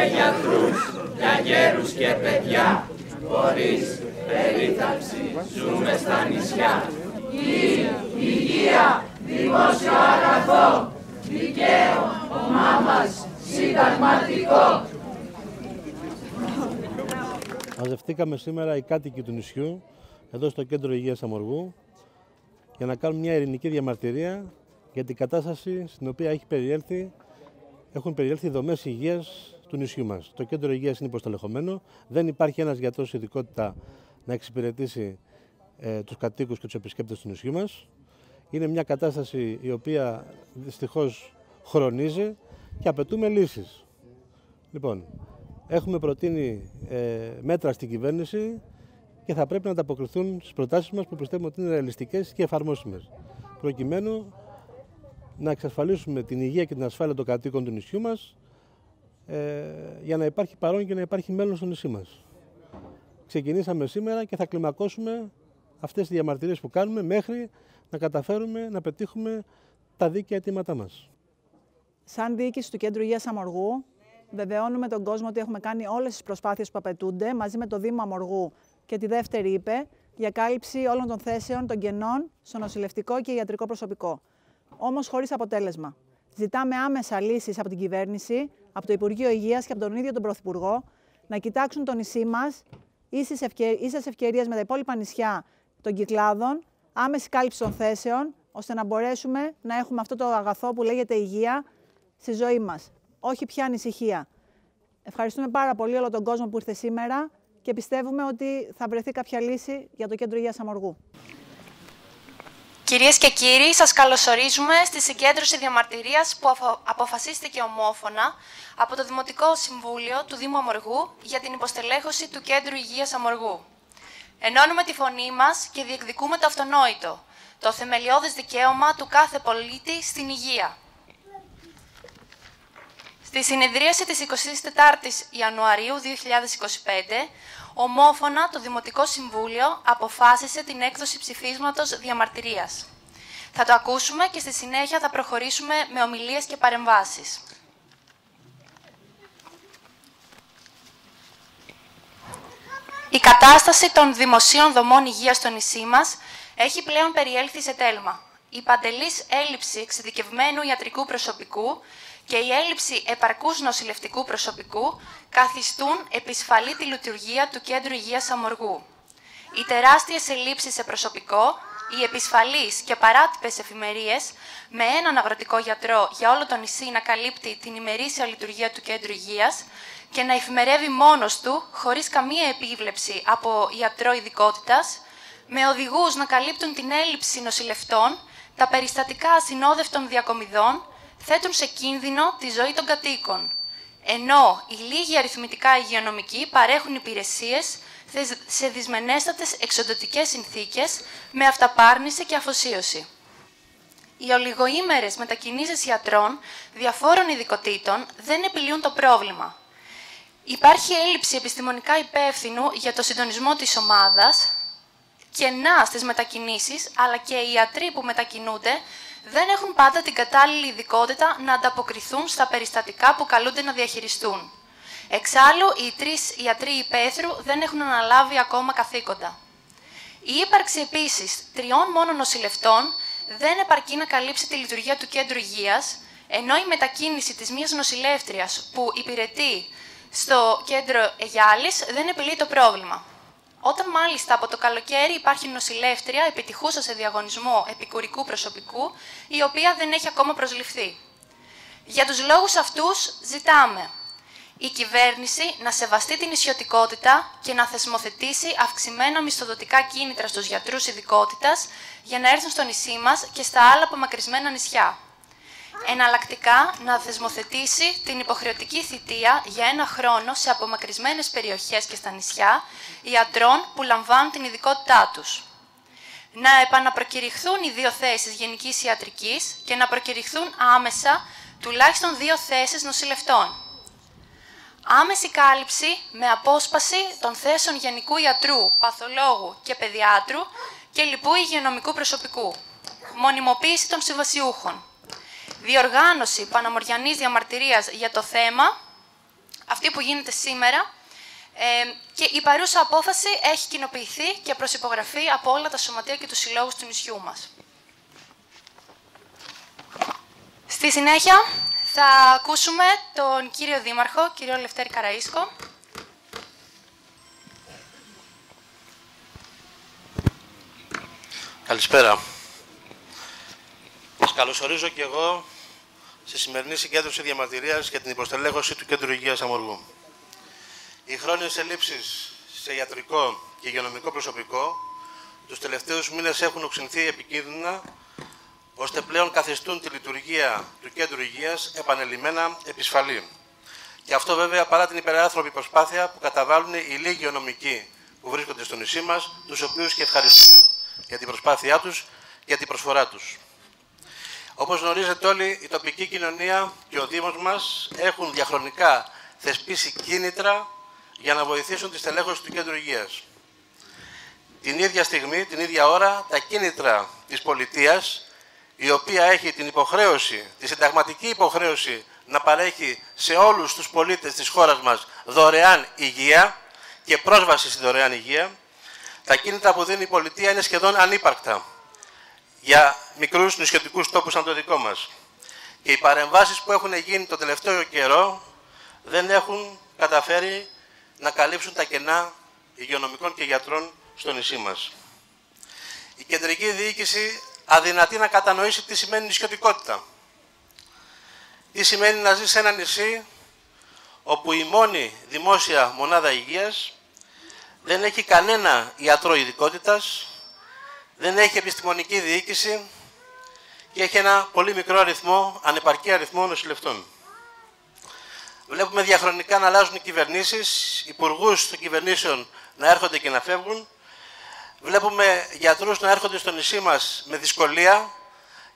γιατρούς, για γέρους και παιδιά. Χωρίς περίθαλψη ζούμε στα νησιά. Υγεία, δημόσιο αγαθό, δικαίωμά μας συνταγματικό. Μαζευτήκαμε σήμερα οι κάτοικοι του νησιού, εδώ στο Κέντρο Υγείας Αμοργού, για να κάνουμε μια ειρηνική διαμαρτυρία για την κατάσταση στην οποία έχουν περιέλθει οι δομές υγείας του νησιού μας. Το Κέντρο Υγείας είναι υποστελεχωμένο, δεν υπάρχει ένας γιατρός ειδικότητα να εξυπηρετήσει τους κατοίκους και τους επισκέπτες του νησιού μας. Είναι μια κατάσταση η οποία δυστυχώς χρονίζει και απαιτούμε λύσεις. Λοιπόν, έχουμε προτείνει μέτρα στην κυβέρνηση και θα πρέπει να ανταποκριθούν στις προτάσεις μας που πιστεύουμε ότι είναι ρεαλιστικές και εφαρμόσιμες, προκειμένου να εξασφαλίσουμε την υγεία και την ασφάλεια των κατοίκων του νησιού μας για να υπάρχει παρόν και να υπάρχει μέλλον στο νησί μας. Ξεκινήσαμε σήμερα και θα κλιμακώσουμε αυτές τις διαμαρτυρίες που κάνουμε μέχρι να καταφέρουμε να πετύχουμε τα δίκαια αιτήματά μας. Σαν διοίκηση του Κέντρου Υγείας Αμοργού, βεβαιώνουμε τον κόσμο ότι έχουμε κάνει όλες τις προσπάθειες που απαιτούνται μαζί με το Δήμο Αμοργού και τη δεύτερη ΥΠΕ για κάλυψη όλων των θέσεων των κενών στο νοσηλευτικό και ιατρικό προσωπικό. Όμως χωρίς αποτέλεσμα. Ζητάμε άμεσα λύσεις από την κυβέρνηση, από το Υπουργείο Υγείας και από τον ίδιο τον Πρωθυπουργό να κοιτάξουν το νησί μας ίσες ευκαιρίες με τα υπόλοιπα νησιά των Κυκλάδων, άμεση κάλυψη των θέσεων, ώστε να μπορέσουμε να έχουμε αυτό το αγαθό που λέγεται υγεία στη ζωή μας. Όχι πια ανησυχία. Ευχαριστούμε πάρα πολύ όλο τον κόσμο που ήρθε σήμερα και πιστεύουμε ότι θα βρεθεί κάποια λύση για το Κέντρο Υγείας Αμοργού. Κυρίες και κύριοι, σας καλωσορίζουμε στη συγκέντρωση διαμαρτυρίας που αποφασίστηκε ομόφωνα από το Δημοτικό Συμβούλιο του Δήμου Αμοργού για την υποστελέχωση του Κέντρου Υγείας Αμοργού. Ενώνουμε τη φωνή μας και διεκδικούμε το αυτονόητο, το θεμελιώδες δικαίωμα του κάθε πολίτη στην υγεία. Στη συνεδρίαση της 24ης Ιανουαρίου 2025, ομόφωνα το Δημοτικό Συμβούλιο αποφάσισε την έκδοση ψηφίσματος διαμαρτυρίας. Θα το ακούσουμε και στη συνέχεια θα προχωρήσουμε με ομιλίες και παρεμβάσεις. Η κατάσταση των δημοσίων δομών υγείας στο νησί μας έχει πλέον περιέλθει σε τέλμα. Η παντελής έλλειψη εξειδικευμένου ιατρικού προσωπικού και η έλλειψη επαρκούς νοσηλευτικού προσωπικού καθιστούν επισφαλή τη λειτουργία του Κέντρου Υγείας Αμοργού. Οι τεράστιες ελλείψεις σε προσωπικό, οι επισφαλείς και παράτυπες εφημερίες με έναν αγροτικό γιατρό για όλο το νησί να καλύπτει την ημερήσια λειτουργία του Κέντρου Υγείας και να εφημερεύει μόνος του, χωρίς καμία επίβλεψη από ιατρό ειδικότητας, με οδηγούς να καλύπτουν την έλλειψη νοσηλευτών, τα περιστατικά ασυνόδευτων διακομιδών, θέτουν σε κίνδυνο τη ζωή των κατοίκων, ενώ οι λίγοι αριθμητικά υγειονομικοί παρέχουν υπηρεσίες σε δυσμενέστατες εξοντωτικές συνθήκες με αυταπάρνηση και αφοσίωση. Οι ολιγοήμερες μετακινήσεις ιατρών διαφόρων ειδικοτήτων δεν επιλύουν το πρόβλημα. Υπάρχει έλλειψη επιστημονικά υπεύθυνου για το συντονισμό της ομάδας, κενά στις μετακινήσεις, αλλά και οι ιατροί που μετακινούνται δεν έχουν πάντα την κατάλληλη ειδικότητα να ανταποκριθούν στα περιστατικά που καλούνται να διαχειριστούν. Εξάλλου, οι 3 ιατροί υπαίθρου δεν έχουν αναλάβει ακόμα καθήκοντα. Η ύπαρξη επίσης 3 μόνο νοσηλευτών δεν επαρκεί να καλύψει τη λειτουργία του Κέντρου Υγείας, ενώ η μετακίνηση της μίας νοσηλεύτριας που υπηρετεί στο Κέντρο Αιγιάλης δεν επιλύει το πρόβλημα. Όταν μάλιστα από το καλοκαίρι υπάρχει νοσηλεύτρια επιτυχούσα σε διαγωνισμό επικουρικού προσωπικού, η οποία δεν έχει ακόμα προσληφθεί. Για τους λόγους αυτούς ζητάμε η κυβέρνηση να σεβαστεί την νησιωτικότητα και να θεσμοθετήσει αυξημένα μισθοδοτικά κίνητρα στους γιατρούς ειδικότητας για να έρθουν στο νησί μας και στα άλλα απομακρυσμένα νησιά. Εναλλακτικά, να θεσμοθετήσει την υποχρεωτική θητεία για 1 χρόνο σε απομακρυσμένες περιοχές και στα νησιά ιατρών που λαμβάνουν την ειδικότητά τους. Να επαναπροκηρυχθούν οι 2 θέσεις γενικής ιατρικής και να προκηρυχθούν άμεσα τουλάχιστον 2 θέσεις νοσηλευτών. Άμεση κάλυψη με απόσπαση των θέσεων γενικού ιατρού, παθολόγου και παιδιάτρου και λοιπού υγειονομικού προσωπικού. Μονιμοποίηση των συμβασιούχων. Διοργάνωση παναμοριανής διαμαρτυρίας για το θέμα αυτή που γίνεται σήμερα, και η παρούσα απόφαση έχει κοινοποιηθεί και προσυπογραφεί από όλα τα σωματεία και τους συλλόγους του νησιού μας. Στη συνέχεια θα ακούσουμε τον κύριο Δήμαρχο, κύριο Λευτέρη Καραΐσκο. Καλησπέρα. Σας καλωσορίζω και εγώ στη σημερινή συγκέντρωση διαμαρτυρίας για την υποστελέχωση του Κέντρου Υγείας Αμοργού. Οι χρόνιες ελλείψεις σε ιατρικό και υγειονομικό προσωπικό τους τελευταίους μήνες έχουν οξυνθεί επικίνδυνα, ώστε πλέον καθιστούν τη λειτουργία του Κέντρου Υγείας επανελειμμένα επισφαλή. Και αυτό βέβαια παρά την υπεράνθρωπη προσπάθεια που καταβάλουν οι λίγοι υγειονομικοί που βρίσκονται στο νησί μας, τους οποίους και ευχαριστούμε για την προσπάθειά τους και για την προσφορά τους. Όπως γνωρίζετε όλοι, η τοπική κοινωνία και ο Δήμος μας έχουν διαχρονικά θεσπίσει κίνητρα για να βοηθήσουν τη στελέχωση του Κέντρου Υγείας. Την ίδια στιγμή, την ίδια ώρα, τα κίνητρα της πολιτείας, η οποία έχει την υποχρέωση, τη συνταγματική υποχρέωση να παρέχει σε όλους τους πολίτες της χώρας μας δωρεάν υγεία και πρόσβαση στη δωρεάν υγεία, τα κίνητρα που δίνει η πολιτεία είναι σχεδόν ανύπαρκτα για μικρούς νησιωτικούς τόπους σαν το δικό μας. Και οι παρεμβάσεις που έχουν γίνει το τελευταίο καιρό δεν έχουν καταφέρει να καλύψουν τα κενά υγειονομικών και γιατρών στο νησί μας. Η κεντρική διοίκηση αδυνατεί να κατανοήσει τι σημαίνει νησιωτικότητα. Τι σημαίνει να ζει σε ένα νησί όπου η μόνη δημόσια μονάδα υγείας δεν έχει κανένα ιατρό ειδικότητας, δεν έχει επιστημονική διοίκηση και έχει ένα πολύ μικρό αριθμό, ανεπαρκή αριθμό νοσηλευτών. Βλέπουμε διαχρονικά να αλλάζουν οι κυβερνήσεις, υπουργούς των κυβερνήσεων να έρχονται και να φεύγουν. Βλέπουμε γιατρούς να έρχονται στο νησί μας με δυσκολία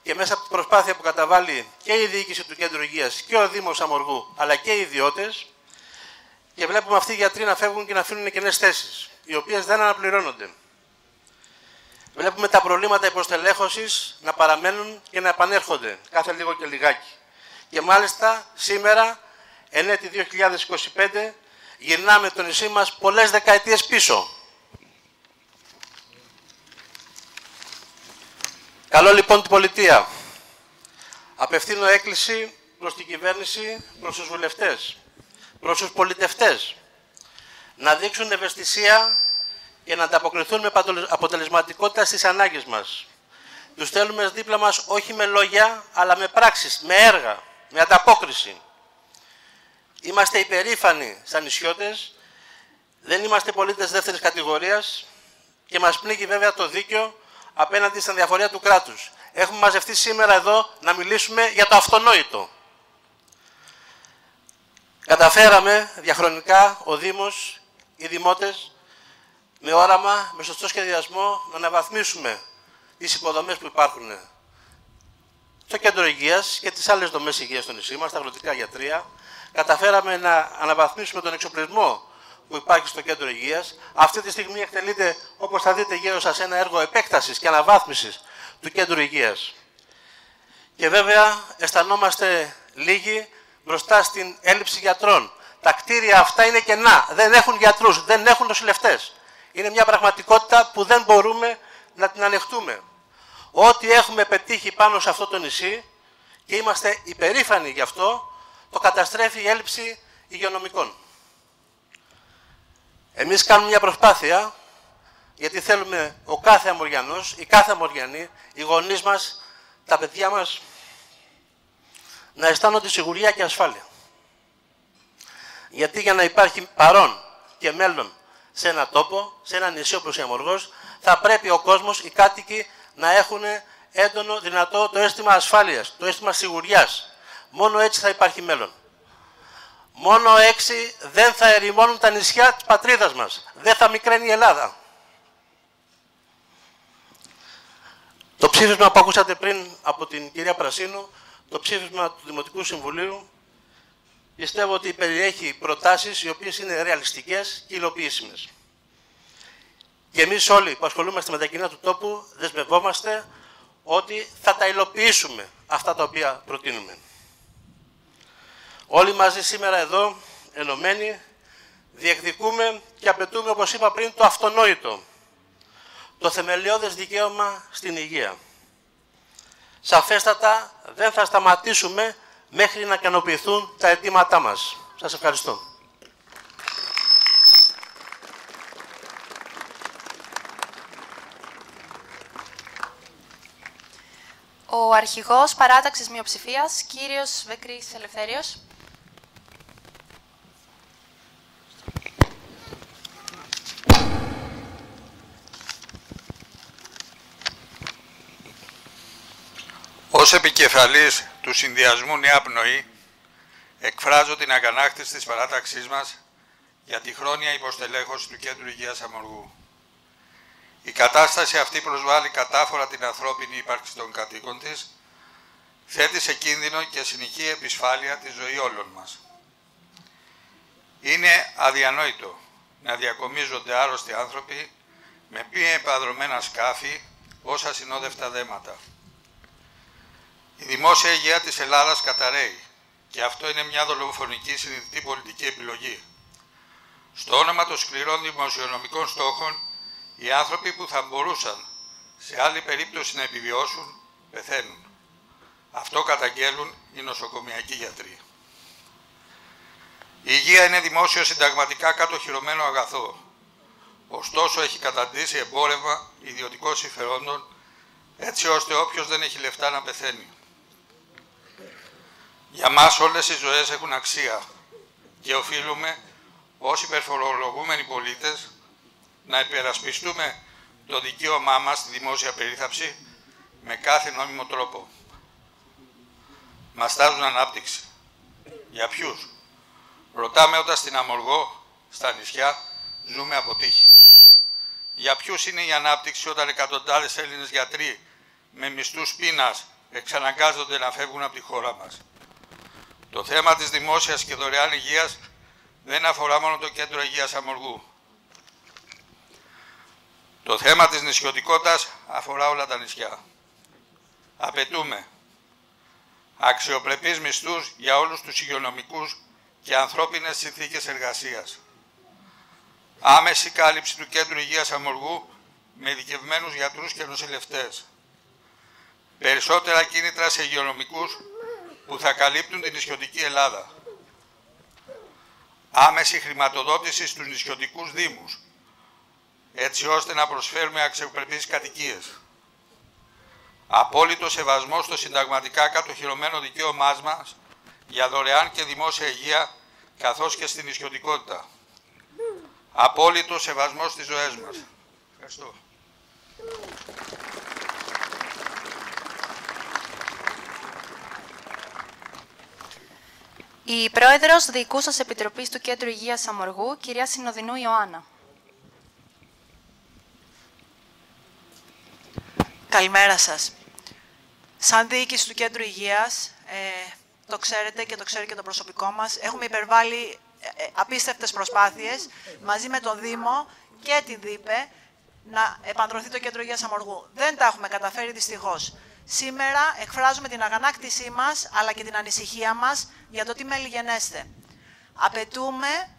και μέσα από την προσπάθεια που καταβάλει και η διοίκηση του Κέντρου Υγείας και ο Δήμος Αμοργού, αλλά και οι ιδιώτες. Και βλέπουμε αυτοί οι γιατροί να φεύγουν και να αφήνουν κενές θέσεις, οι οποίες δεν αναπληρώνονται. Βλέπουμε τα προβλήματα υποστελέχωσης να παραμένουν και να επανέρχονται κάθε λίγο και λιγάκι. Και μάλιστα σήμερα, εν έτη 2025, γυρνάμε το νησί μας πολλές δεκαετίες πίσω. Καλό λοιπόν την πολιτεία. Απευθύνω έκκληση προς την κυβέρνηση, προς τους βουλευτές, προς τους πολιτευτές, να δείξουν ευαισθησία και να ανταποκριθούν με αποτελεσματικότητα στις ανάγκες μας. Τους θέλουμε δίπλα μας όχι με λόγια, αλλά με πράξεις, με έργα, με ανταπόκριση. Είμαστε υπερήφανοι σαν νησιώτες, δεν είμαστε πολίτες δεύτερης κατηγορίας και μας πνίγει βέβαια το δίκαιο απέναντι στην διαφορία του κράτους. Έχουμε μαζευτεί σήμερα εδώ να μιλήσουμε για το αυτονόητο. Καταφέραμε διαχρονικά ο Δήμος, οι Δημότες, με όραμα, με σωστό σχεδιασμό, να αναβαθμίσουμε τις υποδομές που υπάρχουν στο Κέντρο Υγείας και τις άλλες δομές υγείας στο νησί μας, τα αγροτικά γιατρία. Καταφέραμε να αναβαθμίσουμε τον εξοπλισμό που υπάρχει στο Κέντρο Υγείας. Αυτή τη στιγμή εκτελείται, όπως θα δείτε γύρω σας, ένα έργο επέκτασης και αναβάθμισης του Κέντρου Υγείας. Και βέβαια αισθανόμαστε λίγοι μπροστά στην έλλειψη γιατρών. Τα κτίρια αυτά είναι κενά, δεν έχουν γιατρούς, δεν έχουν νοσηλευτές. Είναι μια πραγματικότητα που δεν μπορούμε να την ανεχτούμε. Ό,τι έχουμε πετύχει πάνω σε αυτό το νησί, και είμαστε υπερήφανοι γι' αυτό, το καταστρέφει η έλλειψη υγειονομικών. Εμείς κάνουμε μια προσπάθεια, γιατί θέλουμε ο κάθε Αμοριανός, η κάθε Αμοριανή, οι γονείς μας, τα παιδιά μας, να αισθάνονται σιγουριά και ασφάλεια. Γιατί για να υπάρχει παρόν και μέλλον σε ένα τόπο, σε ένα νησί όπως η Αμοργός, θα πρέπει ο κόσμος, οι κάτοικοι, να έχουν έντονο, δυνατό το αίσθημα ασφάλειας, το αίσθημα σιγουριάς. Μόνο έτσι θα υπάρχει μέλλον. Μόνο έτσι δεν θα ερημώνουν τα νησιά της πατρίδας μας. Δεν θα μικραίνει η Ελλάδα. Το ψήφισμα που ακούσατε πριν από την κυρία Πρασίνου, το ψήφισμα του Δημοτικού Συμβουλίου, πιστεύω ότι περιέχει προτάσεις οι οποίες είναι ρεαλιστικές και υλοποιήσιμες. Και εμείς όλοι που ασχολούμαστε με τα κοινά του τόπου δεσμευόμαστε ότι θα τα υλοποιήσουμε αυτά τα οποία προτείνουμε. Όλοι μαζί σήμερα εδώ ενωμένοι, διεκδικούμε και απαιτούμε, όπως είπα πριν, το αυτονόητο, το θεμελιώδες δικαίωμα στην υγεία. Σαφέστατα δεν θα σταματήσουμε μέχρι να ικανοποιηθούν τα αιτήματά μας. Σας ευχαριστώ. Ο αρχηγός παράταξης μειοψηφίας, κύριος Βεκρής Ελευθέριος. Ως επικεφαλής του Συνδυασμού Νέα Πνοή, εκφράζω την αγανάκτηση της παράταξής μας για τη χρόνια υποστελέχωση του Κέντρου Υγείας Αμοργού. Η κατάσταση αυτή προσβάλλει κατάφορα την ανθρώπινη ύπαρξη των κατοίκων της, θέτει σε κίνδυνο και συνεχή επισφάλεια τη ζωή όλων μας. Είναι αδιανόητο να διακομίζονται άρρωστοι άνθρωποι με μη επανδρωμένα σκάφη ως ασυνόδευτα δέματα. Η δημόσια υγεία της Ελλάδας καταρρέει και αυτό είναι μια δολοφονική συνειδητή πολιτική επιλογή. Στο όνομα των σκληρών δημοσιονομικών στόχων, οι άνθρωποι που θα μπορούσαν σε άλλη περίπτωση να επιβιώσουν, πεθαίνουν. Αυτό καταγγέλουν οι νοσοκομιακοί γιατροί. Η υγεία είναι δημόσιο συνταγματικά κατοχυρωμένο αγαθό. Ωστόσο έχει καταντήσει εμπόρευμα ιδιωτικών συμφερόντων, έτσι ώστε όποιος δεν έχει λεφτά να πεθαίνει. Για μας όλες οι ζωές έχουν αξία και οφείλουμε ως υπερφορολογούμενοι πολίτες να υπερασπιστούμε το δικαίωμά μας στη δημόσια περίθαψη με κάθε νόμιμο τρόπο. Μας τάζουν ανάπτυξη. Για ποιους? Ρωτάμε όταν στην Αμοργό, στα νησιά, ζούμε από τύχη. Για ποιους είναι η ανάπτυξη όταν εκατοντάδες Έλληνες γιατροί με μισθούς πείνας εξαναγκάζονται να φεύγουν από τη χώρα μας? Το θέμα της δημόσιας και δωρεάν υγείας δεν αφορά μόνο το Κέντρο Υγείας Αμοργού. Το θέμα της νησιωτικότητας αφορά όλα τα νησιά. Απαιτούμε αξιοπρεπείς μισθούς για όλους τους υγειονομικούς και ανθρώπινες συνθήκες εργασίας. Άμεση κάλυψη του Κέντρου Υγείας Αμοργού με ειδικευμένους γιατρούς και νοσηλευτές. Περισσότερα κίνητρα σε υγειονομικούς που θα καλύπτουν την νησιωτική Ελλάδα. Άμεση χρηματοδότηση στους νησιωτικούς δήμους, έτσι ώστε να προσφέρουμε αξιοπρεπείς κατοικίες. Απόλυτο σεβασμό στο συνταγματικά κατοχυρωμένο δικαίωμά μας για δωρεάν και δημόσια υγεία, καθώς και στην νησιωτικότητα. Απόλυτο σεβασμό στις ζωές μας. Ευχαριστώ. Η Πρόεδρος Διοικούσας Επιτροπής του Κέντρου Υγείας Αμοργού, κυρία Συνοδεινού Ιωάννα. Καλημέρα σας. Σαν διοίκηση του Κέντρου Υγείας, το ξέρετε και το ξέρει και το προσωπικό μας, έχουμε υπερβάλει απίστευτες προσπάθειες μαζί με τον Δήμο και την ΔΥΠΕ να επανδρωθεί το Κέντρο Υγείας Αμοργού. Δεν τα έχουμε καταφέρει δυστυχώς. Σήμερα εκφράζουμε την αγανάκτησή μας, αλλά και την ανησυχία μας για το τι μελιγενέστε. Απαιτούμε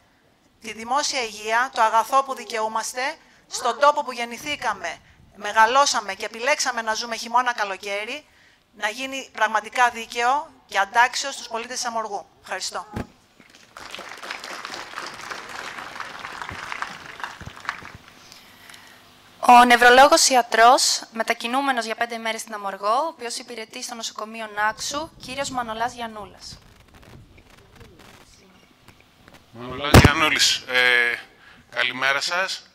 τη δημόσια υγεία, το αγαθό που δικαιούμαστε, στον τόπο που γεννηθήκαμε, μεγαλώσαμε και επιλέξαμε να ζούμε χειμώνα-καλοκαίρι, να γίνει πραγματικά δίκαιο και αντάξιο στους πολίτες της Αμοργού. Ευχαριστώ. Ο νευρολόγος ιατρός, μετακινούμενος για 5 μέρες στην Αμοργό, ο οποίος υπηρετεί στο νοσοκομείο Νάξου, κύριος Μανολάς Γιαννούλας. Μανολάς Γιαννούλης, καλημέρα σας.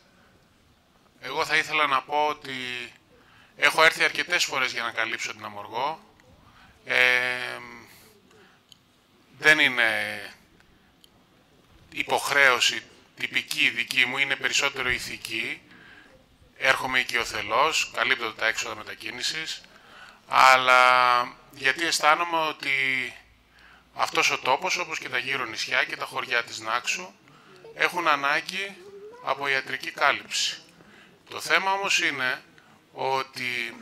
Εγώ θα ήθελα να πω ότι έχω έρθει αρκετές φορές για να καλύψω την Αμοργό. Δεν είναι υποχρέωση τυπική δική μου, είναι περισσότερο ηθική. Έρχομαι οικειοθελώς, καλύπτω τα έξοδα μετακίνησης, αλλά γιατί αισθάνομαι ότι αυτός ο τόπος, όπως και τα γύρω νησιά και τα χωριά της Νάξου, έχουν ανάγκη από ιατρική κάλυψη. Το θέμα όμως είναι ότι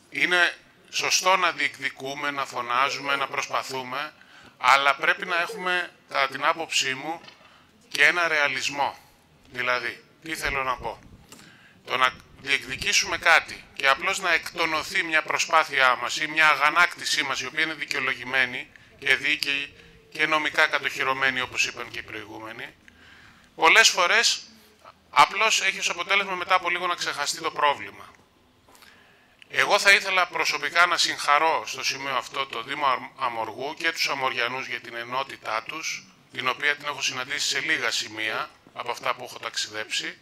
είναι σωστό να διεκδικούμε, να φωνάζουμε, να προσπαθούμε, αλλά πρέπει να έχουμε κατά την άποψή μου, και ένα ρεαλισμό. Δηλαδή, τι θέλω να πω. Το να διεκδικήσουμε κάτι και απλώς να εκτονωθεί μια προσπάθειά μας ή μια αγανάκτησή μας, η οποία είναι δικαιολογημένη και δίκαιη και νομικά κατοχυρωμένη, όπως είπαν και οι προηγούμενοι, πολλές φορές απλώς έχει ως αποτέλεσμα μετά από λίγο να ξεχαστεί το πρόβλημα. Εγώ θα ήθελα προσωπικά να συγχαρώ στο σημείο αυτό το Δήμο Αμοργού και τους Αμοριανούς για την ενότητά τους, την οποία την έχω συναντήσει σε λίγα σημεία από αυτά που έχω ταξιδέψει,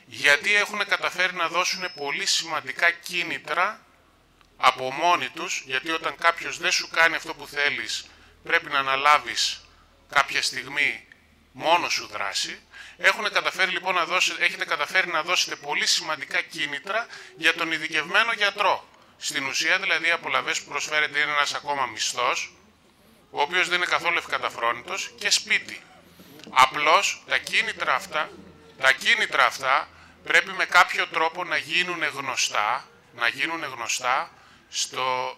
γιατί έχουν καταφέρει να δώσουν πολύ σημαντικά κίνητρα από μόνοι τους, γιατί όταν κάποιος δεν σου κάνει αυτό που θέλεις, πρέπει να αναλάβεις κάποια στιγμή μόνο σου δράση. Έχετε καταφέρει να δώσετε πολύ σημαντικά κίνητρα για τον ειδικευμένο γιατρό. Στην ουσία, δηλαδή, οι απολαβές που προσφέρεται είναι ένας ακόμα μισθός, ο οποίος δεν είναι καθόλου ευκαταφρόνητος, και σπίτι. Απλώς τα κίνητρα αυτά πρέπει με κάποιο τρόπο να γίνουν γνωστά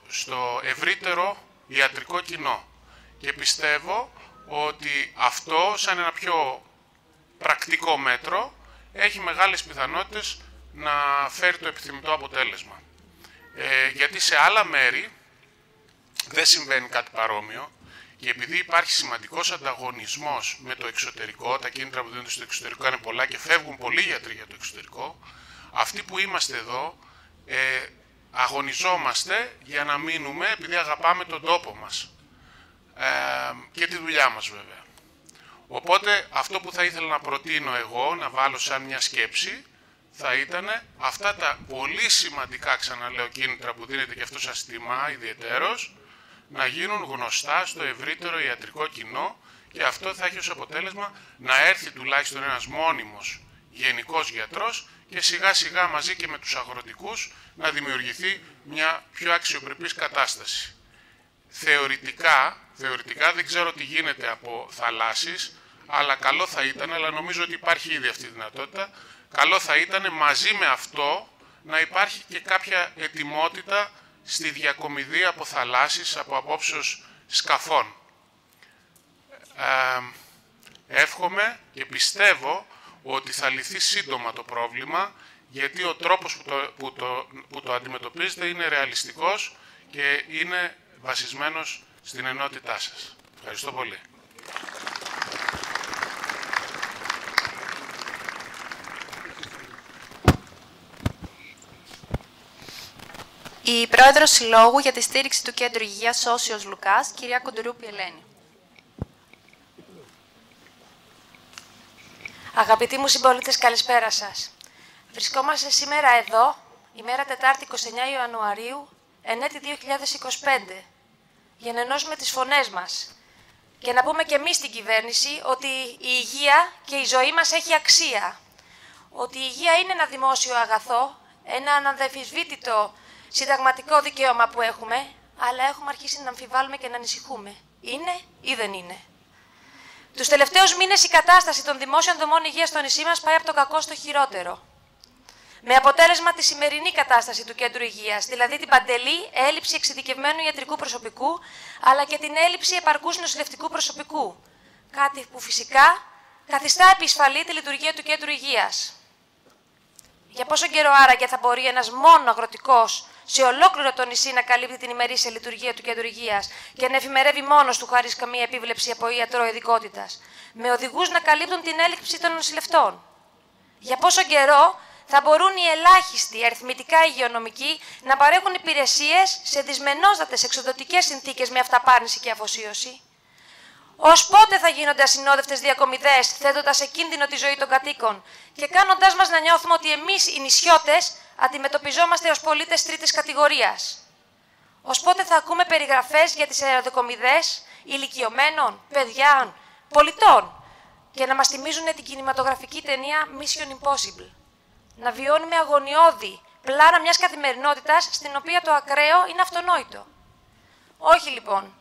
στο ευρύτερο ιατρικό κοινό. Και πιστεύω ότι αυτό, σαν ένα πιο πρακτικό μέτρο, έχει μεγάλες πιθανότητες να φέρει το επιθυμητό αποτέλεσμα. Γιατί σε άλλα μέρη δεν συμβαίνει κάτι παρόμοιο, και επειδή υπάρχει σημαντικός ανταγωνισμός με το εξωτερικό, τα κίνητρα που δίνονται στο εξωτερικό είναι πολλά και φεύγουν πολλοί γιατροί για το εξωτερικό, αυτοί που είμαστε εδώ αγωνιζόμαστε για να μείνουμε, επειδή αγαπάμε τον τόπο μας και τη δουλειά μας βέβαια. Οπότε αυτό που θα ήθελα να προτείνω εγώ, να βάλω σαν μια σκέψη, θα ήταν αυτά τα πολύ σημαντικά, ξαναλέω, κίνητρα που δίνεται και αυτό σας τιμά ιδιαιτέρως, να γίνουν γνωστά στο ευρύτερο ιατρικό κοινό, και αυτό θα έχει ως αποτέλεσμα να έρθει τουλάχιστον ένας μόνιμος γενικός γιατρός και σιγά σιγά μαζί και με τους αγροτικούς να δημιουργηθεί μια πιο αξιοπρεπής κατάσταση. Θεωρητικά δεν ξέρω τι γίνεται από θαλάσσης, αλλά καλό θα ήταν, αλλά νομίζω ότι υπάρχει ήδη αυτή η δυνατότητα, καλό θα ήταν μαζί με αυτό να υπάρχει και κάποια ετοιμότητα στη διακομιδή από θαλάσσης, από απόψεως σκαφών. Εύχομαι και πιστεύω ότι θα λυθεί σύντομα το πρόβλημα, γιατί ο τρόπος που το αντιμετωπίζετε είναι ρεαλιστικός και είναι βασισμένος στην ενότητά σας. Ευχαριστώ πολύ. Η Πρόεδρος Συλλόγου για τη στήριξη του Κέντρου Υγείας Όσιος Λουκάς, κυρία Κοντουρούπη Ελένη. Αγαπητοί μου συμπολίτες, καλησπέρα σας. Βρισκόμαστε σήμερα εδώ, ημέρα Τετάρτη 29 Ιανουαρίου, εν έτη 2025, για να ενώσουμε τις φωνές μας και να πούμε και εμείς στην κυβέρνηση ότι η υγεία και η ζωή μας έχει αξία. Ότι η υγεία είναι ένα δημόσιο αγαθό, ένα αναμφισβήτητο συνταγματικό δικαίωμα που έχουμε, αλλά έχουμε αρχίσει να αμφιβάλλουμε και να ανησυχούμε. Είναι ή δεν είναι? Τους τελευταίους μήνες η κατάσταση των δημόσιων δομών υγείας στο νησί μας πάει από το κακό στο χειρότερο. Με αποτέλεσμα τη σημερινή κατάσταση του Κέντρου Υγείας, δηλαδή την παντελή έλλειψη εξειδικευμένου ιατρικού προσωπικού, αλλά και την έλλειψη επαρκούς νοσηλευτικού προσωπικού. Κάτι που φυσικά καθιστά επισφαλή τη λειτουργία του Κέντρου Υγείας. Για πόσο καιρό άραγε θα μπορεί ένας μόνο αγροτικός σε ολόκληρο το νησί να καλύπτει την ημερήσια λειτουργία του Κέντρου Υγείας και να εφημερεύει μόνος του χωρίς καμία επίβλεψη από ιατρό ειδικότητας, με οδηγούς να καλύπτουν την έλλειψη των νοσηλευτών? Για πόσο καιρό θα μπορούν οι ελάχιστοι αριθμητικά υγειονομικοί να παρέχουν υπηρεσίες σε δυσμενόστατες εξοδοτικές συνθήκες με αυταπάρνηση και αφοσίωση? Ως πότε θα γίνονται ασυνόδευτες διακομιδές, θέτοντας σε κίνδυνο τη ζωή των κατοίκων και κάνοντάς μας να νιώθουμε ότι εμείς οι νησιώτες αντιμετωπιζόμαστε ως πολίτες τρίτης κατηγορίας? Ως πότε θα ακούμε περιγραφές για τις αεροδεκομιδές ηλικιωμένων, παιδιών, πολιτών και να μας θυμίζουν την κινηματογραφική ταινία Mission Impossible? Να βιώνουμε αγωνιώδη πλάνα μιας καθημερινότητας στην οποία το ακραίο είναι αυτονόητο. Όχι λοιπόν,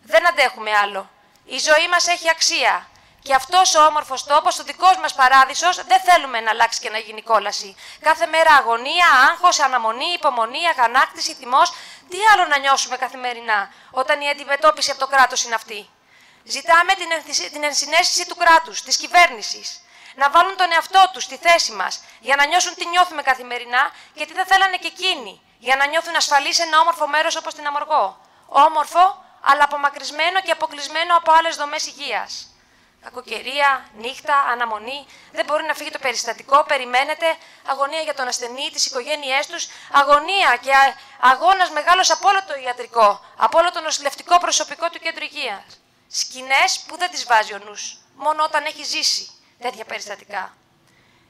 δεν αντέχουμε άλλο. Η ζωή μας έχει αξία. Και αυτός ο όμορφος τόπος, ο δικός μας παράδεισος, δεν θέλουμε να αλλάξει και να γίνει κόλαση. Κάθε μέρα αγωνία, άγχος, αναμονή, υπομονή, αγανάκτηση, θυμός. Τι άλλο να νιώσουμε καθημερινά, όταν η αντιμετώπιση από το κράτος είναι αυτή? Ζητάμε την ενσυναίσθηση του κράτους, της κυβέρνησης. Να βάλουν τον εαυτό τους στη θέση μας για να νιώσουν τι νιώθουμε καθημερινά και τι θα θέλανε και εκείνοι για να νιώθουν ασφαλείς σε ένα όμορφο μέρος όπως την Αμοργό. Όμορφο, αλλά απομακρυσμένο και αποκλεισμένο από άλλες δομές υγείας. Κακοκαιρία, νύχτα, αναμονή, δεν μπορεί να φύγει το περιστατικό, περιμένετε, αγωνία για τον ασθενή, τις οικογένειές τους, αγωνία και αγώνας μεγάλος από όλο το ιατρικό, από όλο το νοσηλευτικό προσωπικό του κέντρου υγείας. Σκηνές που δεν τις βάζει ο νους, μόνο όταν έχει ζήσει τέτοια περιστατικά.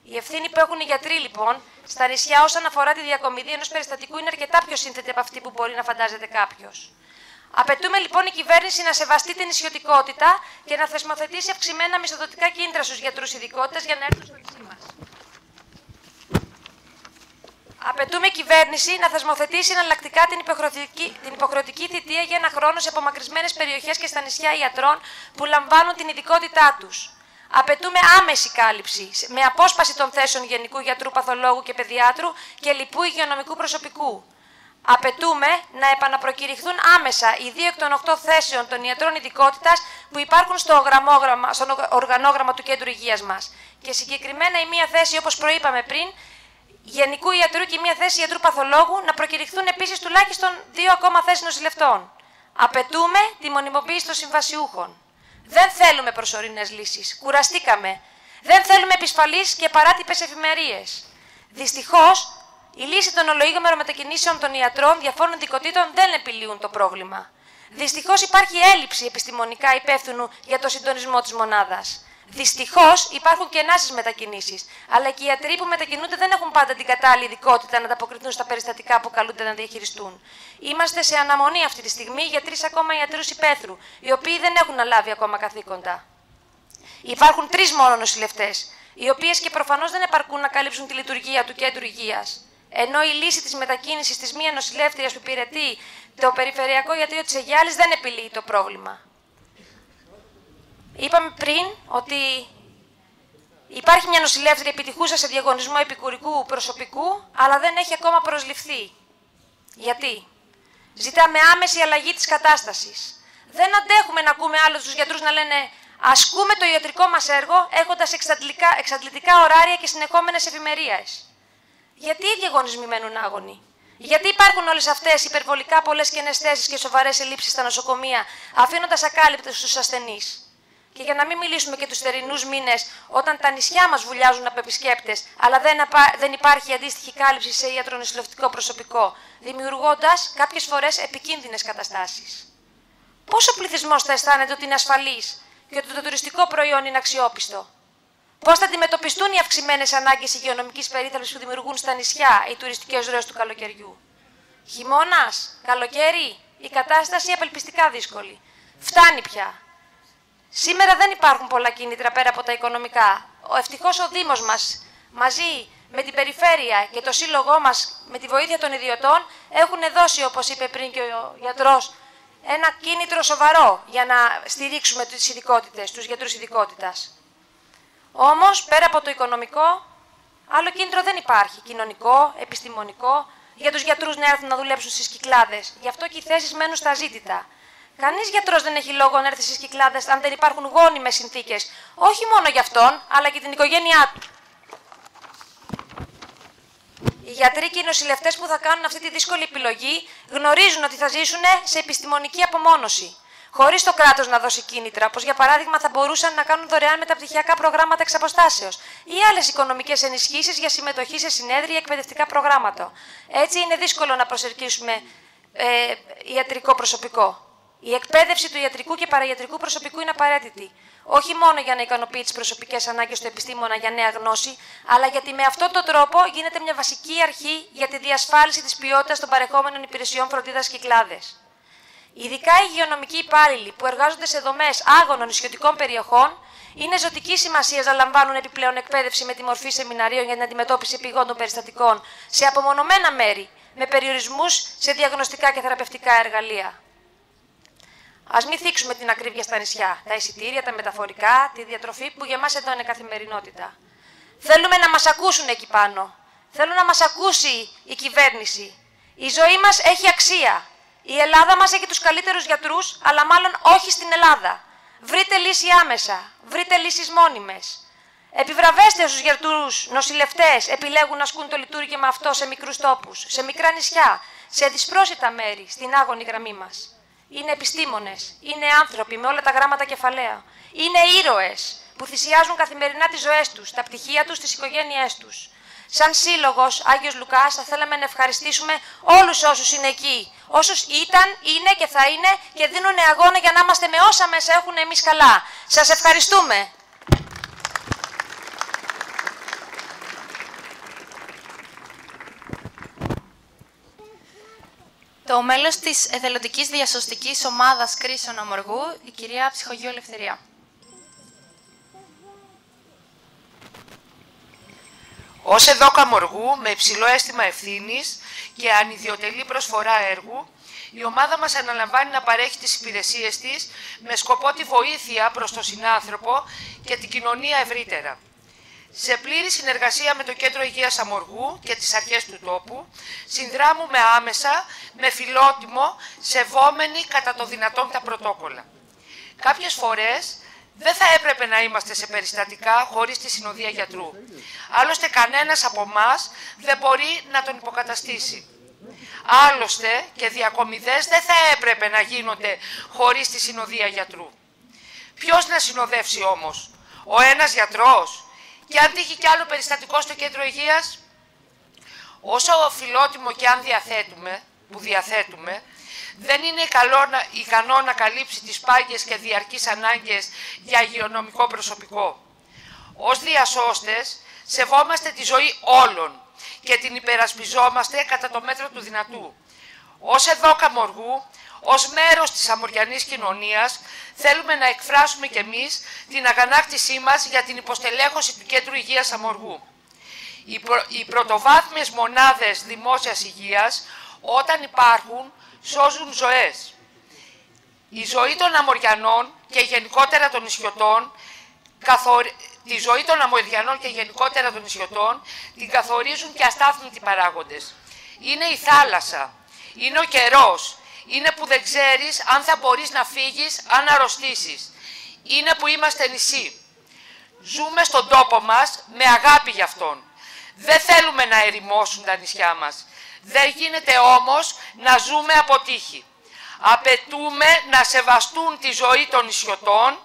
Η ευθύνη που έχουν οι γιατροί, λοιπόν, στα νησιά όσον αφορά τη διακομιδή ενός περιστατικού είναι αρκετά πιο σύνθετη από αυτή που μπορεί να φαντάζεται κάποιος. Απαιτούμε λοιπόν η κυβέρνηση να σεβαστεί την νησιωτικότητα και να θεσμοθετήσει αυξημένα μισθοδοτικά κίνητρα στους γιατρούς ειδικότητας για να έρθουν στο νησί μας. Απαιτούμε η κυβέρνηση να θεσμοθετήσει εναλλακτικά την υποχρεωτική θητεία για ένα χρόνο σε απομακρυσμένες περιοχές και στα νησιά ιατρών που λαμβάνουν την ειδικότητά τους. Απαιτούμε άμεση κάλυψη με απόσπαση των θέσεων γενικού γιατρού, παθολόγου και παιδιάτρου και λοιπού υγειονομικού προσωπικού. Απαιτούμε να επαναπροκηρυχθούν άμεσα οι 2 εκ των 8 θέσεων των ιατρών ειδικότητας που υπάρχουν στο οργανόγραμμα του κέντρου υγείας μας. Και συγκεκριμένα η μία θέση, όπως προείπαμε πριν, γενικού ιατρού και μία θέση ιατρού παθολόγου να προκηρυχθούν επίσης τουλάχιστον 2 ακόμα θέσεις νοσηλευτών. Απαιτούμε τη μονιμοποίηση των συμβασιούχων. Δεν θέλουμε προσωρινές λύσεις. Κουραστήκαμε. Δεν θέλουμε επισφαλείς και παράτυπες εφημερίες. Δυστυχώς, η λύση των ολοήγομερων μετακινήσεων των ιατρών διαφόρων ειδικοτήτων δεν επιλύουν το πρόβλημα. Δυστυχώς υπάρχει έλλειψη επιστημονικά υπεύθυνου για το συντονισμό της μονάδας. Δυστυχώς υπάρχουν κενά στις μετακινήσεις, αλλά και οι ιατροί που μετακινούνται δεν έχουν πάντα την κατάλληλη ειδικότητα να ανταποκριθούν στα περιστατικά που καλούνται να διαχειριστούν. Είμαστε σε αναμονή αυτή τη στιγμή για 3 ακόμα ιατρούς υπαίθρου, οι οποίοι δεν έχουν αναλάβει ακόμα καθήκοντα. Υπάρχουν 3 μόνο νοσηλευτές, οι οποίες και προφανώς δεν επαρκούν να καλύψουν τη λειτουργία του κέντρου υγείας. Ενώ η λύση της μετακίνησης της μία νοσηλεύτριας που υπηρετεί το Περιφερειακό Ιατρείο της Αιγιάλης δεν επιλύει το πρόβλημα. Είπαμε πριν ότι υπάρχει μια νοσηλεύτρια επιτυχούσα σε διαγωνισμό επικουρικού προσωπικού, αλλά δεν έχει ακόμα προσληφθεί. Γιατί? Ζητάμε άμεση αλλαγή της κατάστασης. Δεν αντέχουμε να ακούμε άλλους τους γιατρούς να λένε ασκούμε το ιατρικό μας έργο έχοντας εξαντλητικά ωράρια και συνεχόμενες εφημερίες. Γιατί οι διαγωνισμοί μένουν άγονοι? Γιατί υπάρχουν όλες αυτές υπερβολικά πολλές κενές θέσεις και σοβαρές ελλείψεις στα νοσοκομεία, αφήνοντας ακάλυπτους τους ασθενείς? Και για να μην μιλήσουμε και τους θερινούς μήνες, όταν τα νησιά μας βουλιάζουν από επισκέπτες, αλλά δεν υπάρχει αντίστοιχη κάλυψη σε ιατρονοσηλευτικό προσωπικό, δημιουργώντας κάποιες φορές επικίνδυνες καταστάσεις. Πώς ο πληθυσμός θα αισθάνεται ότι είναι ασφαλής και ότι το τουριστικό προϊόν είναι αξιόπιστο? Πώς θα αντιμετωπιστούν οι αυξημένες ανάγκες υγειονομικής περίθαλψης που δημιουργούν στα νησιά οι τουριστικές ροές του καλοκαιριού? Χειμώνας, καλοκαίρι, η κατάσταση απελπιστικά δύσκολη. Φτάνει πια. Σήμερα δεν υπάρχουν πολλά κίνητρα πέρα από τα οικονομικά. Ευτυχώς ο Δήμος μας, μαζί με την Περιφέρεια και το Σύλλογό μας, με τη βοήθεια των ιδιωτών, έχουν δώσει, όπως είπε πριν και ο γιατρός, ένα κίνητρο σοβαρό για να στηρίξουμε τις ειδικότητες, τους γιατρούς ειδικότητας. Όμως, πέρα από το οικονομικό, άλλο κίνητρο δεν υπάρχει. Κοινωνικό, επιστημονικό, για τους γιατρούς να έρθουν να δουλέψουν στις Κυκλάδες. Γι' αυτό και οι θέσεις μένουν στα ζήτητα. Κανείς γιατρός δεν έχει λόγο να έρθει στις Κυκλάδες αν δεν υπάρχουν γόνιμες συνθήκες. Όχι μόνο για αυτόν, αλλά και την οικογένειά του. Οι γιατροί και οι νοσηλευτές που θα κάνουν αυτή τη δύσκολη επιλογή γνωρίζουν ότι θα ζήσουν σε επιστημονική απομόνωση. Χωρίς το κράτος να δώσει κίνητρα, όπως για παράδειγμα θα μπορούσαν να κάνουν δωρεάν μεταπτυχιακά προγράμματα εξ αποστάσεως ή άλλες οικονομικές ενισχύσεις για συμμετοχή σε συνέδρια ή εκπαιδευτικά προγράμματα. Έτσι είναι δύσκολο να προσελκύσουμε ιατρικό προσωπικό. Η εκπαίδευση του ιατρικού και παραϊατρικού προσωπικού είναι απαραίτητη. Όχι μόνο για να ικανοποιεί τις προσωπικές ανάγκες του επιστήμονα για νέα γνώση, αλλά γιατί με αυτόν τον τρόπο γίνεται μια βασική αρχή για τη διασφάλιση της ποιότητας των παρεχόμενων υπηρεσιών φροντίδας στις Κυκλάδες. Ειδικά οι υγειονομικοί υπάλληλοι που εργάζονται σε δομές άγωνων νησιωτικών περιοχών είναι ζωτική σημασία να λαμβάνουν επιπλέον εκπαίδευση με τη μορφή σεμιναρίων για την αντιμετώπιση επιγόντων περιστατικών σε απομονωμένα μέρη, με περιορισμούς σε διαγνωστικά και θεραπευτικά εργαλεία. Ας μην θίξουμε την ακρίβεια στα νησιά, τα εισιτήρια, τα μεταφορικά, τη διατροφή που για εμάς εδώ είναι καθημερινότητα. Θέλουμε να μας ακούσουν εκεί πάνω. Θέλω να μας ακούσει η κυβέρνηση. Η ζωή μας έχει αξία. Η Ελλάδα μας έχει τους καλύτερους γιατρούς, αλλά μάλλον όχι στην Ελλάδα. Βρείτε λύση άμεσα. Βρείτε λύσεις μόνιμες. Επιβραβέστε όσους γιατρούς, νοσηλευτές επιλέγουν να ασκούν το λειτουργήμα αυτό σε μικρούς τόπους, σε μικρά νησιά, σε δυσπρόσιτα μέρη, στην άγονη γραμμή μας. Είναι επιστήμονες, είναι άνθρωποι με όλα τα γράμματα κεφαλαία. Είναι ήρωες που θυσιάζουν καθημερινά τις ζωές τους, τα πτυχία τους, τις οικογένειές τους. Σαν σύλλογος Άγιος Λουκάς θα θέλαμε να ευχαριστήσουμε όλους όσους είναι εκεί. Όσους ήταν, είναι και θα είναι και δίνουν αγώνα για να είμαστε με όσα μέσα έχουν εμείς καλά. Σας ευχαριστούμε. Το μέλος της εθελοντικής διασωστικής ομάδας κρίσεων Αμοργού, η κυρία Ψυχογείου Ελευθερία. Ως ΕΔΟΚ Αμοργού, με υψηλό αίσθημα ευθύνης και ανιδιοτελή προσφορά έργου, η ομάδα μας αναλαμβάνει να παρέχει τις υπηρεσίες της με σκοπό τη βοήθεια προς τον συνάνθρωπο και την κοινωνία ευρύτερα. Σε πλήρη συνεργασία με το Κέντρο Υγείας Αμοργού και τις αρχές του τόπου, συνδράμουμε άμεσα, με φιλότιμο, σεβόμενοι κατά το δυνατόν τα πρωτόκολλα. Κάποιες φορές δεν θα έπρεπε να είμαστε σε περιστατικά χωρίς τη συνοδεία γιατρού. Άλλωστε κανένας από εμάς δεν μπορεί να τον υποκαταστήσει. Άλλωστε και διακομιδές δεν θα έπρεπε να γίνονται χωρίς τη συνοδεία γιατρού. Ποιος να συνοδεύσει όμως, ο ένας γιατρός? Και αν τύχει κι άλλο περιστατικό στο κέντρο υγείας, όσο φιλότιμο και αν διαθέτουμε, δεν είναι ικανό να καλύψει τις πάγιες και διαρκείς ανάγκες για υγειονομικό προσωπικό. Ως διασώστες, σεβόμαστε τη ζωή όλων και την υπερασπιζόμαστε κατά το μέτρο του δυνατού. Ως ΕΔΟΚ Αμοργού, ως μέρος της αμοριανής κοινωνίας, θέλουμε να εκφράσουμε κι εμείς την αγανάκτησή μας για την υποστελέχωση του Κέντρου Υγείας Αμοργού. Οι πρωτοβάθμιες μονάδες δημόσιας υγείας, όταν υπάρχουν, σώζουν ζωές. Η ζωή των Αμοριανών και γενικότερα των νησιωτών, τη ζωή των Αμοριανών και γενικότερα των νησιωτών, την καθορίζουν και αστάθμιτοι παράγοντες. Είναι η θάλασσα, είναι ο καιρός, είναι που δεν ξέρεις αν θα μπορείς να φύγεις, αν αρρωστήσεις. Είναι που είμαστε νησί. Ζούμε στον τόπο μας με αγάπη γι' αυτόν. Δεν θέλουμε να ερημώσουν τα νησιά μας. Δεν γίνεται όμως να ζούμε από τύχη. Απαιτούμε να σεβαστούν τη ζωή των νησιωτών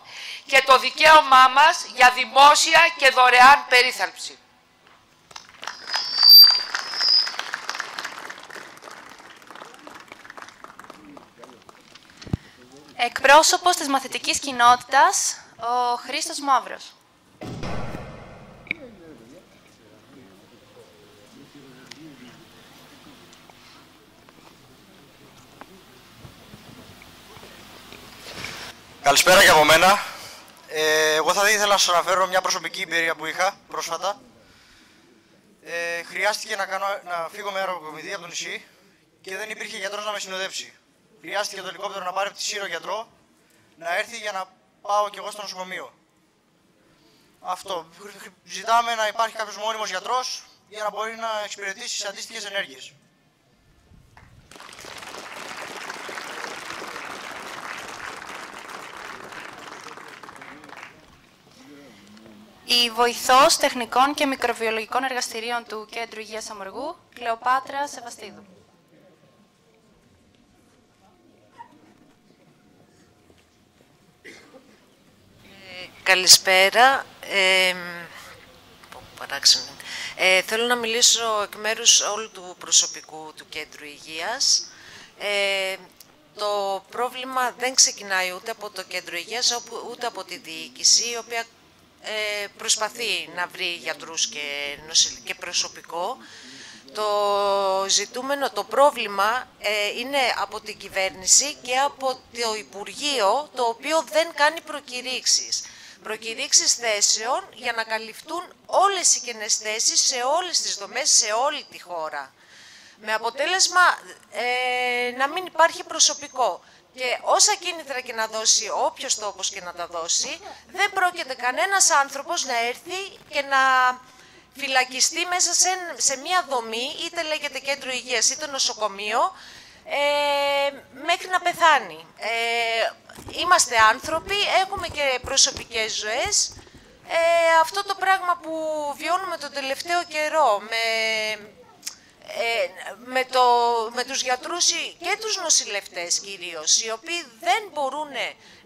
και το δικαίωμά μας για δημόσια και δωρεάν περίθαλψη. Εκπρόσωπος της μαθητικής κοινότητας, ο Χρήστος Μαύρος. Καλησπέρα και από μένα. Εγώ θα ήθελα να σας αναφέρω μια προσωπική εμπειρία που είχα πρόσφατα. Χρειάστηκε να φύγω με αεροκομιδή από το νησί και δεν υπήρχε γιατρός να με συνοδέψει. Χρειάστηκε το ελικόπτερο να πάρει από τη Σύρο γιατρό, να έρθει για να πάω κι εγώ στο νοσοκομείο. Αυτό. Ζητάμε να υπάρχει κάποιος μόνιμος γιατρός για να μπορεί να εξυπηρετήσει τις αντίστοιχες ενέργειες. Η βοηθός τεχνικών και μικροβιολογικών εργαστηρίων του Κέντρου Υγείας Αμοργού, Κλεοπάτρα Σεβαστίδου. Καλησπέρα. Θέλω να μιλήσω εκ μέρους όλου του προσωπικού του Κέντρου Υγείας. Το πρόβλημα δεν ξεκινάει ούτε από το Κέντρο Υγείας, ούτε από τη διοίκηση, η οποία προσπαθεί να βρει γιατρούς και προσωπικό. Το ζητούμενο, το πρόβλημα είναι από την κυβέρνηση και από το Υπουργείο, το οποίο δεν κάνει προκηρύξεις θέσεων για να καλυφθούν όλες οι κενές θέσεις σε όλες τις δομές, σε όλη τη χώρα. Με αποτέλεσμα να μην υπάρχει προσωπικό. Και όσα κίνητρα και να δώσει όποιος τόπος και να τα δώσει, δεν πρόκειται κανένας άνθρωπος να έρθει και να φυλακιστεί μέσα σε μια δομή, είτε λέγεται κέντρο υγείας είτε νοσοκομείο, μέχρι να πεθάνει. Είμαστε άνθρωποι, έχουμε και προσωπικές ζωές. Αυτό το πράγμα που βιώνουμε τον τελευταίο καιρό με τους γιατρούς και τους νοσηλευτές κυρίως, οι οποίοι δεν μπορούν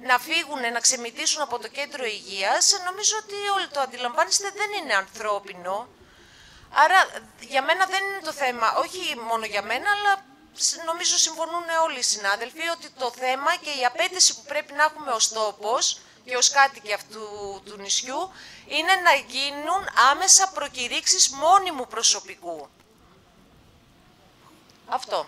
να φύγουν, να ξεμητήσουν από το κέντρο υγείας, νομίζω ότι όλοι το αντιλαμβάνεστε, δεν είναι ανθρώπινο. Άρα για μένα δεν είναι το θέμα, όχι μόνο για μένα, αλλά νομίζω συμφωνούν όλοι οι συνάδελφοι, ότι το θέμα και η απέτηση που πρέπει να έχουμε ως τόπος και ως κάτοικοι αυτού του νησιού είναι να γίνουν άμεσα προκηρύξεις μόνιμου προσωπικού. Αυτό.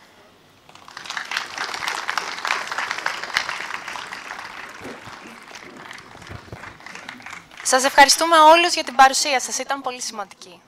Σας ευχαριστούμε όλους για την παρουσία σας, ήταν πολύ σημαντική.